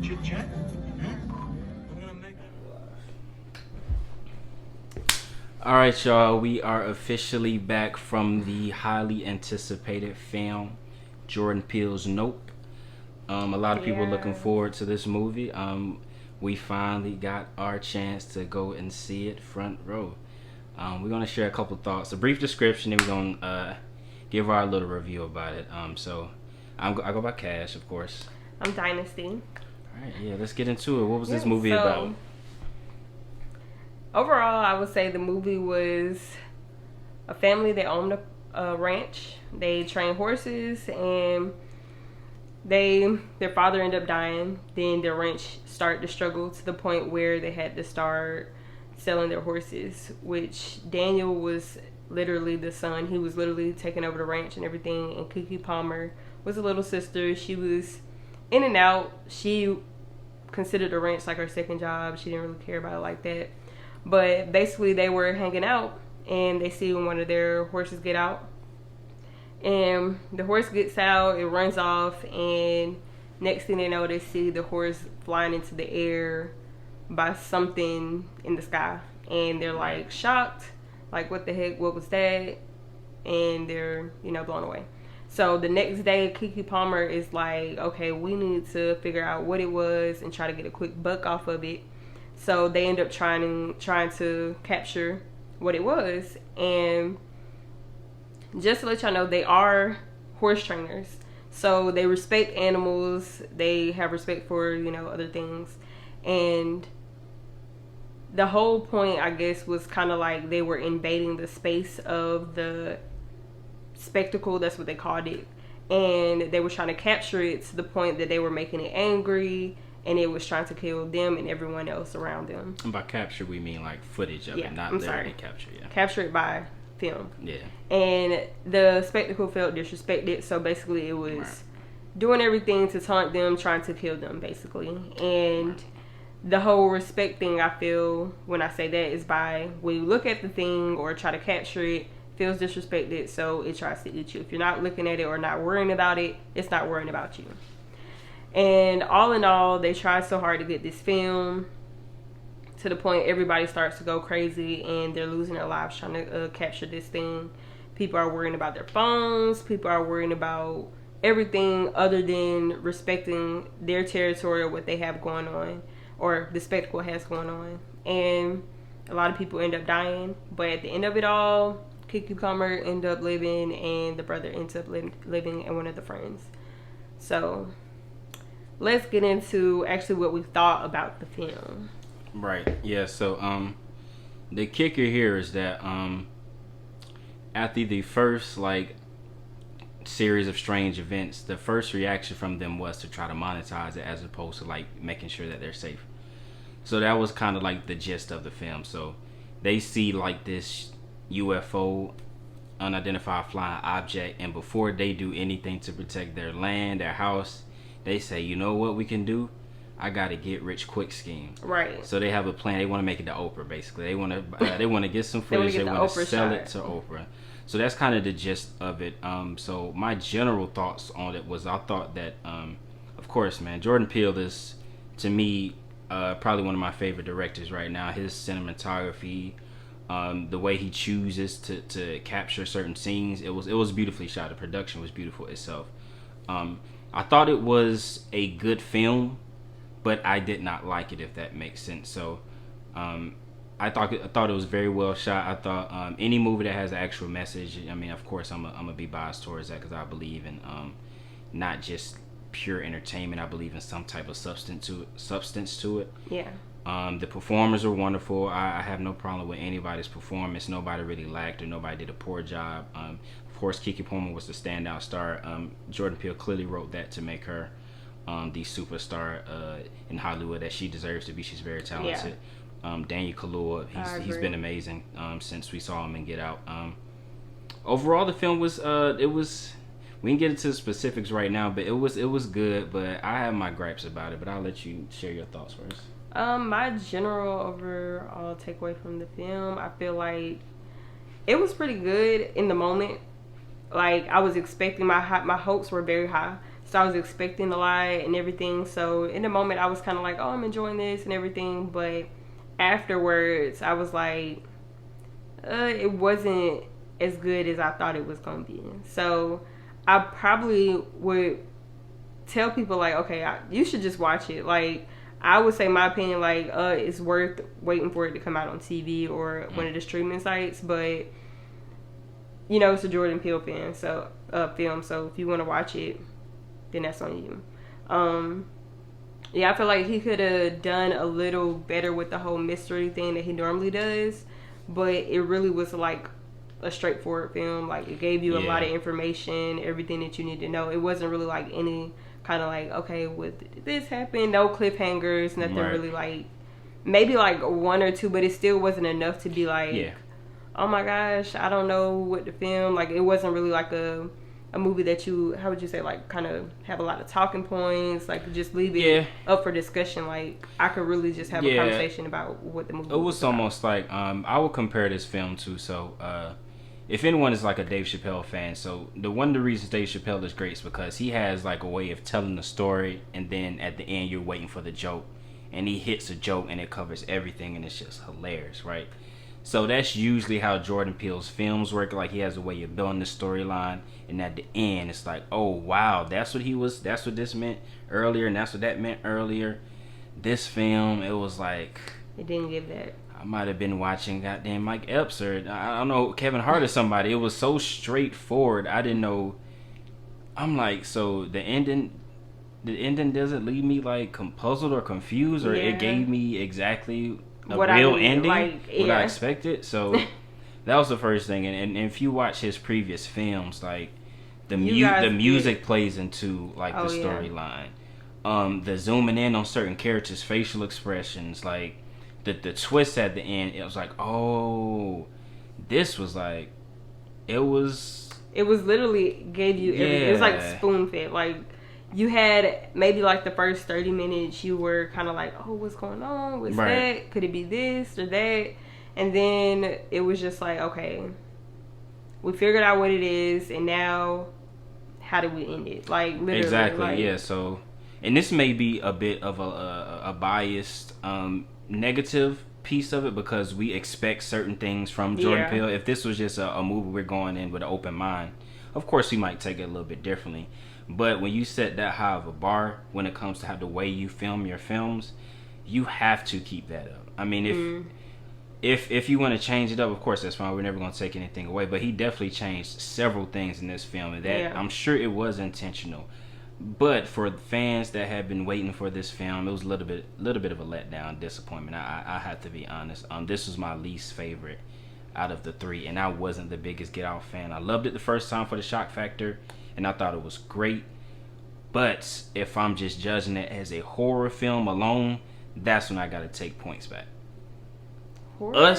Chit chat? All right, y'all. We are officially back from the highly anticipated film, Jordan Peele's Nope. A lot of people looking forward to this movie. We finally got our chance to go and see it front row. We're gonna share a couple thoughts, a brief description, and we're gonna give our little review about it. I go by Cash, of course. I'm Dynasty. All right, yeah, let's get into it. What was this movie about? Overall, I would say the movie was a family that owned a ranch. They trained horses, and their father ended up dying. Then their ranch started to struggle to the point where they had to start selling their horses, which Daniel was literally the son. He was literally taking over the ranch and everything, and Kiki Palmer was a little sister. She was in and out. She considered the ranch like her second job. She didn't really care about it like that. But basically, they were hanging out, and they see one of their horses get out. And the horse gets out, it runs off, and next thing they know, they see the horse flying into the air by something in the sky. And they're like shocked, like, what the heck, what was that? And they're, blown away. So the next day, Kiki Palmer is like, okay, we need to figure out what it was and try to get a quick buck off of it. So they end up trying to capture what it was. And just to let y'all know, they are horse trainers. So they respect animals. They have respect for, other things. And the whole point, I guess, was kind of like they were invading the space of the spectacle. That's what they called it. And they were trying to capture it to the point that they were making it angry. And it was trying to kill them and everyone else around them. And by capture, we mean like footage of it, not literally capture. Yeah, capture it by film. Yeah. And the spectacle felt disrespected, so basically it was doing everything to taunt them, trying to kill them, basically. And the whole respect thing, I feel, when I say that, is by when you look at the thing or try to capture it, feels disrespected, so it tries to eat you. If you're not looking at it or not worrying about it, it's not worrying about you. And all in all, they tried so hard to get this film to the point everybody starts to go crazy and they're losing their lives trying to capture this thing. People are worrying about their phones. People are worrying about everything other than respecting their territory or what they have going on or the spectacle has going on. And a lot of people end up dying. But at the end of it all, Kiki Palmer ended up living and the brother ends up living and one of the friends. So let's get into actually what we thought about the film. Right. Yeah. So, the kicker here is that after the first series of strange events, the first reaction from them was to try to monetize it as opposed to making sure that they're safe. So that was kind of like the gist of the film. So they see this UFO, unidentified flying object, and before they do anything to protect their land, their house, they say, you know what we can do? I got to get rich quick scheme. Right. So they have a plan. They want to make it to Oprah, basically. They want to get some footage. They want to sell it to Oprah. So that's kind of the gist of it. So my general thoughts on it was, I thought that, of course, man, Jordan Peele is, to me, probably one of my favorite directors right now. His cinematography, the way he chooses to capture certain scenes, it was beautifully shot. The production was beautiful itself. I thought it was a good film, but I did not like it, if that makes sense. So I thought it was very well shot. I thought any movie that has an actual message, I mean, of course, I'm gonna be biased towards that because I believe in not just pure entertainment. I believe in some type of substance to it. Yeah. The performers are wonderful. I have no problem with anybody's performance. Nobody really lacked or nobody did a poor job. Of course, Kiki Palmer was the standout star. Jordan Peele clearly wrote that to make her the superstar in Hollywood that she deserves to be. She's very talented. Yeah. Daniel Kaluuya, he's been amazing since we saw him in Get Out. Overall, the film was we can get into the specifics right now, but it was good. But I have my gripes about it. But I'll let you share your thoughts first. My general overall takeaway from the film, I feel like it was pretty good in the moment. Like, I was expecting, my hopes were very high. So I was expecting a lot and everything. So in the moment, I was kind of like, oh, I'm enjoying this and everything. But afterwards, I was like, it wasn't as good as I thought it was going to be. So I probably would tell people like, okay, you should just watch it. Like, I would say my opinion, like, it's worth waiting for it to come out on TV or one of the streaming sites. But, you know, it's a Jordan Peele film. So if you want to watch it, then that's on you. Yeah, I feel like he could have done a little better with the whole mystery thing that he normally does. But it really was like a straightforward film. Like, it gave you a lot of information, everything that you need to know. It wasn't really like any kind of like, okay, did this happen? No cliffhangers, nothing really like, maybe like one or two, but it still wasn't enough to be like, oh my gosh, I don't know what to film. Like, it wasn't really like a movie that you, how would you say, like, kind of have a lot of talking points, like, just leave it up for discussion. Like, I could really just have a conversation about what the movie was about. Almost like, I would compare this film to, if anyone is like a Dave Chappelle fan, so one of the reasons Dave Chappelle is great is because he has like a way of telling the story, and then at the end you're waiting for the joke, and he hits a joke and it covers everything, and it's just hilarious, right? So that's usually how Jordan Peele's films work. Like, he has a way of building the storyline, and at the end it's like, oh wow, that's what this meant earlier, and that's what that meant earlier. This film, it was like, it didn't give that. I might have been watching goddamn Mike Epps or I don't know, Kevin Hart or somebody. It was so straightforward. I didn't know. I'm like, so the ending doesn't leave me like puzzled or confused, or it gave me exactly what real ending, like, what I expected. So that was the first thing. And if you watch his previous films, like the music plays into like the storyline. The zooming in on certain characters' facial expressions, like the twist at the end, it was like, oh, this was like, it was literally gave you everything. It was like spoon fed. Like, you had maybe like the first 30 minutes you were kind of like, oh, what's going on? What's that? Could it be this or that? And then it was just like, okay, we figured out what it is, and now how do we end it? Like, literally. Exactly, like, yeah. So, and this may be a bit of a biased negative piece of it, because we expect certain things from Jordan Peele. If this was just a movie we're going in with an open mind, of course we might take it a little bit differently. But when you set that high of a bar when it comes to how the way you film your films, you have to keep that up. I mean, if you want to change it up, of course that's fine. We're never going to take anything away. But he definitely changed several things in this film, and that I'm sure it was intentional. But for fans that have been waiting for this film, it was a little bit of a letdown, disappointment. I have to be honest. This was my least favorite out of the three, and I wasn't the biggest Get Out fan. I loved it the first time for the shock factor, and I thought it was great. But if I'm just judging it as a horror film alone, that's when I got to take points back. Horror?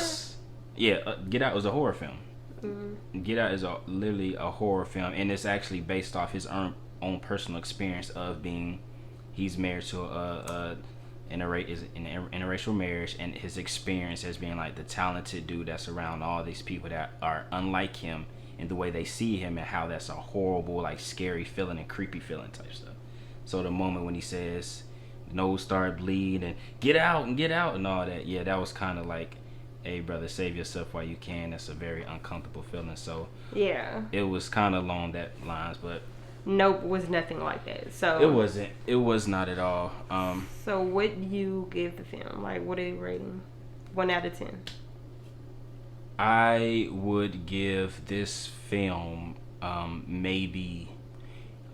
Get Out was a horror film. Get Out is literally a horror film, and it's actually based off his own personal experience of he's married to an interracial marriage, and his experience as being like the talented dude that's around all these people that are unlike him, and the way they see him, and how that's a horrible, like, scary feeling and creepy feeling type stuff. So the moment when he says nose started bleed and get out and all that, that was kind of like, hey brother, save yourself while you can. That's a very uncomfortable feeling. So it was kind of along that lines, but Nope was nothing like that. So it was not at all. So what do you give the film? Like, what are you rating? 1 out of 10. I would give this film maybe,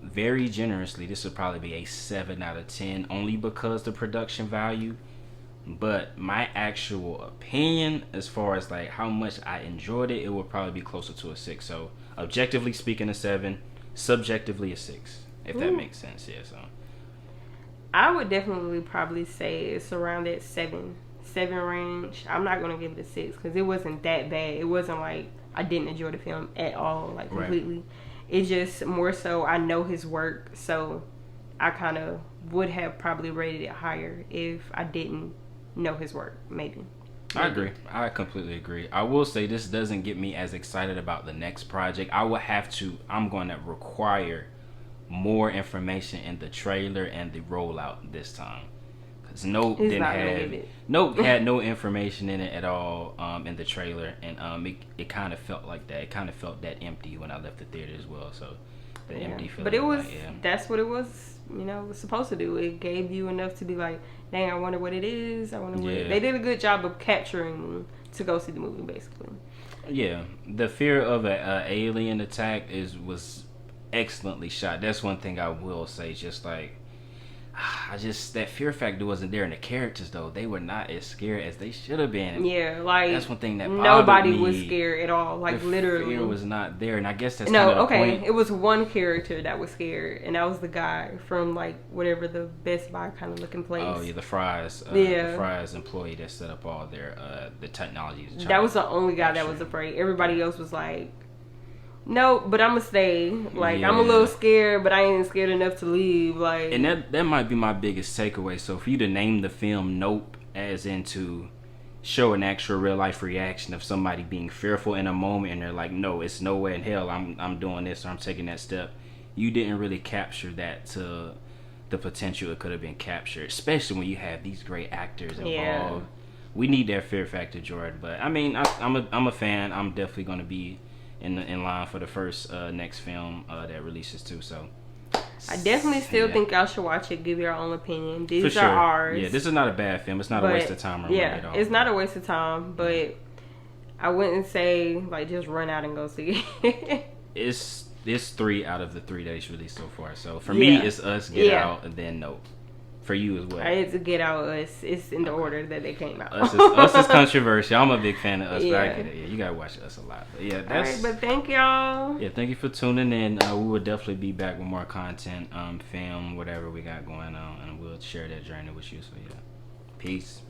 very generously, this would probably be a 7 out of 10, only because the production value. But my actual opinion, as far as like how much I enjoyed it, it would probably be closer to a 6. So objectively speaking, a 7. Subjectively, a 6, if that makes sense. So I would definitely probably say it's around that 7 range. I'm not gonna give it a 6 because it wasn't that bad. It wasn't like I didn't enjoy the film at all, like completely. It's just more so I know his work, so I kind of would have probably rated it higher if I didn't know his work. Maybe. I agree. I completely agree. I will say this doesn't get me as excited about the next project. I'm going to require more information in the trailer and the rollout this time. Because Nope had no information in it at all in the trailer, and it kind of felt like that. It kind of felt that empty when I left the theater as well. So the empty feeling. But it was that's what it was. Was supposed to do. It gave you enough to be like, dang, I wonder what it is. I wonder what they did a good job of capturing to go see the movie, basically. Yeah, the fear of an alien attack was excellently shot. That's one thing I will say. Just like, that fear factor wasn't there in the characters though. They were not as scared as they should have been. Yeah, like that's one thing that nobody me. was scared at all. Like the literally, fear was not there, and I guess that's kind of the point. It was one character that was scared, and that was the guy from like whatever the Best Buy kind of looking place. Oh yeah, the Fry's. The Fry's employee that set up all their the technology. That was the only guy that was afraid. Everybody else was like, no, but I'm gonna stay. Like I'm a little scared, but I ain't scared enough to leave. Like, and that might be my biggest takeaway. So for you to name the film Nope as into show an actual real life reaction of somebody being fearful in a moment, and they're like, no, it's no way in hell I'm doing this or I'm taking that step. You didn't really capture that to the potential it could have been captured, especially when you have these great actors involved. Yeah. We need that fear factor, Jordan. But I mean, I'm a fan. I'm definitely gonna be in line for the first next film that releases too. So I definitely still think y'all should watch it. Give your own opinion. These are ours. Yeah, this is not a bad film. It's not a waste of time or money at all. It's not a waste of time, but I wouldn't say like just run out and go see it. It's 3 out of the 3 days released so far. So for me, it's Us, Get Out, and then Nope. For you as well. I had to Get Out, Us. It's in the order that they came out. Us is controversial. I'm a big fan of Us, but I get it. Yeah, you gotta watch Us a lot. But yeah, that's. All right, but thank y'all. Yeah, thank you for tuning in. We will definitely be back with more content, film, whatever we got going on, and we'll share that journey with you. So yeah, peace.